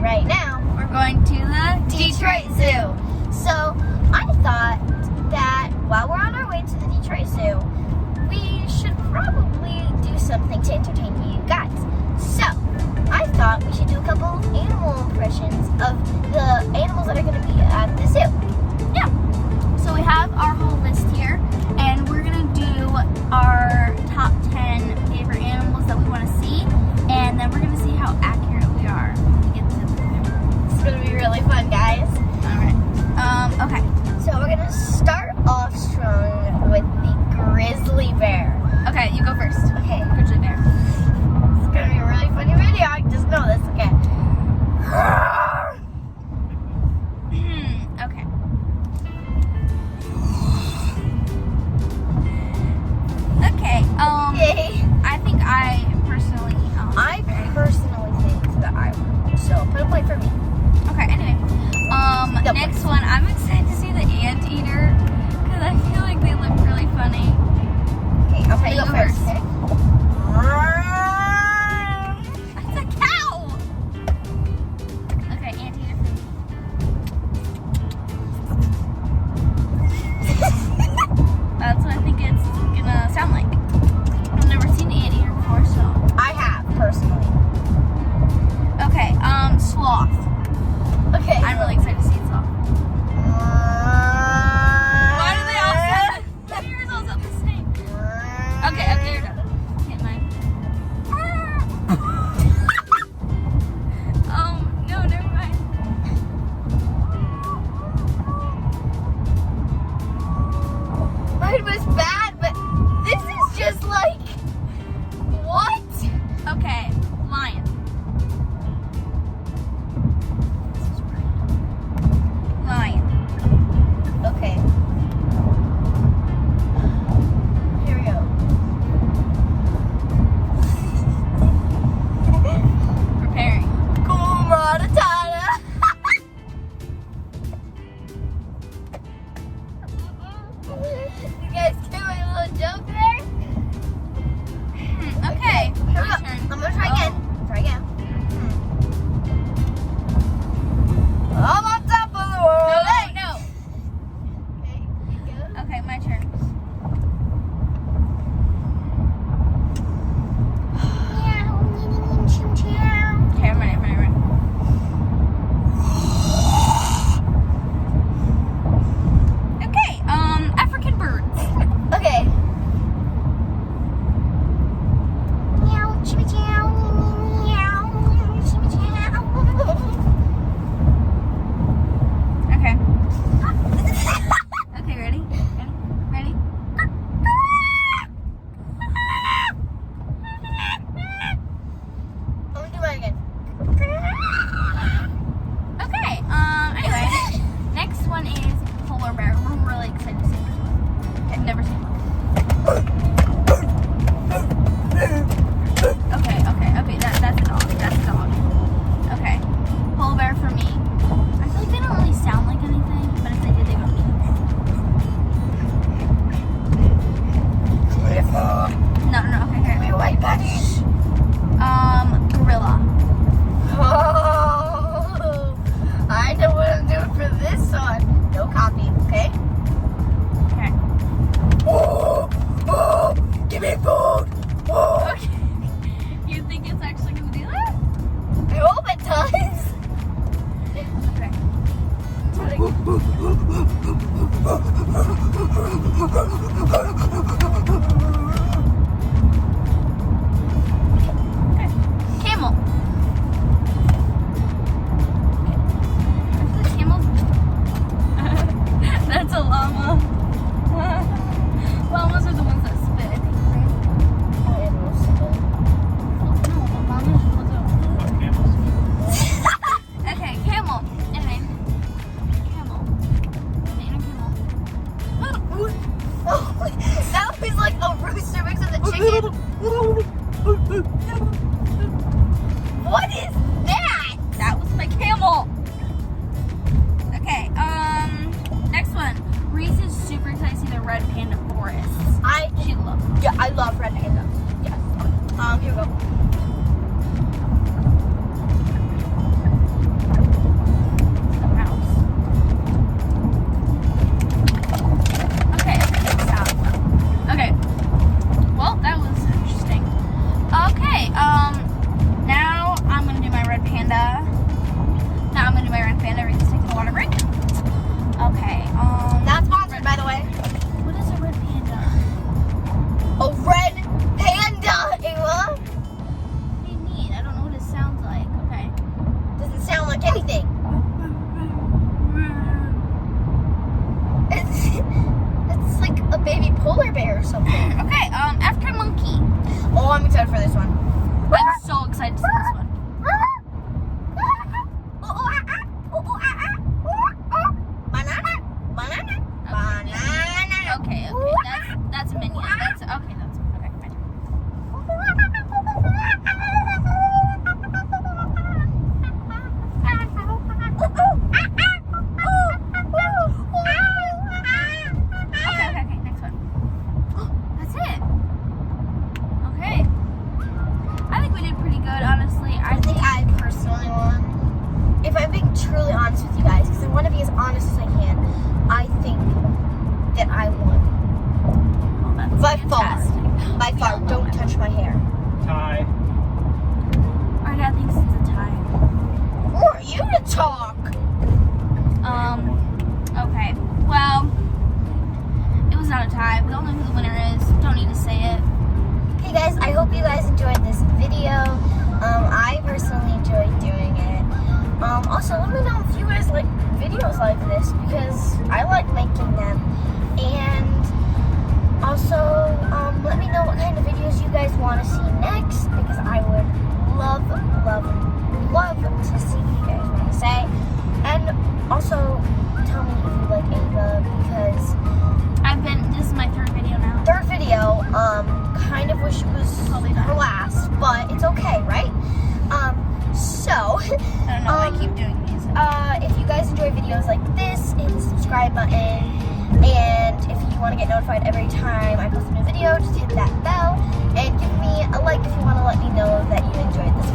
right now, we're going to the Detroit Zoo. So I thought that while we're on our way to the Detroit Zoo, we should probably do something to entertain you guys. So I thought we should do a couple of animal impressions of the animals that are going to be at the zoo. Yeah. So we have our whole list here, and we're going to do our top 10 favorite animals that we want to see, and then we're going to see how accurate we are when we get to the zoo. It's going to be really fun, guys. All right. Okay. So we're going to start off strong with the grizzly bear. Okay, you go first. Okay. Grizzly bear. It's going to be a really funny video. I just know this. Okay. Okay. Okay. Yay. I think I personally think that I would. So put a point for me. Okay, anyway. Next one, I'm excited to see the anteater because I feel like they look really funny. Okay, I'll tell you first. Okay? It's a cow! Okay, anteater for me. That's what I think it's gonna sound like. I've never seen an anteater before, so. I have, personally. Okay, sloth. Okay. I'm really excited to see sloth. Why do they all sound the ears all sound the same? Okay, you're done. Hit mine. No, never mind. Mine was bad, but this is just like, what? Okay, lion. Lion. Okay. Here we go. Preparing. Kumaratana. You guys get my little joke there? Okay, Here we my go. turn. I'm gonna try again. Try again. I'm on top of the world. Hey. No. Okay, you go. Okay, my turn. Okay, I'm ready. Okay, African birds. Okay. Okay. Okay, ready? Ready? Let me do mine again. Okay, anyway, next one is polar bear. We're really excited to see this one. I've never seen one. Okay, that's a dog. Okay, polar bear for me. I feel like they don't really sound like anything, but if they did, they would be. No, okay, here. My white bunny. Gorilla. Oh, I know what I'm doing for this one. No copy, okay? Okay. Oh, give me food. Oh. Okay. You think it's actually gonna do that? I hope it does. Okay. Camel. The camels. That's a llama. Llamas are the ones that spit, I think, right? No, llamas okay, camel. Anyway. Camel. Oh, that was like a rooster mixed with a chicken. What is that? That was my camel. Okay, next one. Reese is super excited to see the red panda forests. She loves them. Yeah, I love red pandas. Yes. Here we go. I'm excited for this one. I'm so excited to see this one. Banana. Okay, that's a minion. That's okay. That's okay. Fine. Okay. Next one. That's it. Okay. I think we did pretty good, honestly. I think I personally won. If I'm being truly honest with you guys, because I want to be as honest as I can, I think that I won. Well, that's By fantastic. far. By far. Yeah, Don't okay. touch my hair. Tie. Our dad thinks it's a tie. Who are you to talk? Okay. Well, it was not a tie. We don't know who the winner is. Don't need to say it. Hey guys, I hope you guys enjoyed this video. I personally enjoyed doing it. Also, let me know if you guys like videos like this, because I like making them. And also, let me know what kind of videos you guys want to see next, because I would love to see what you guys want to say. And also, tell me if you like Ava, because This is my third video now. third video, kind of wish it was Probably her not. last, but it's okay, right? So, I don't know why I keep doing these. if you guys enjoy videos like this, hit the subscribe button, and if you want to get notified every time I post a new video, just hit that bell, and give me a like if you want to let me know that you enjoyed this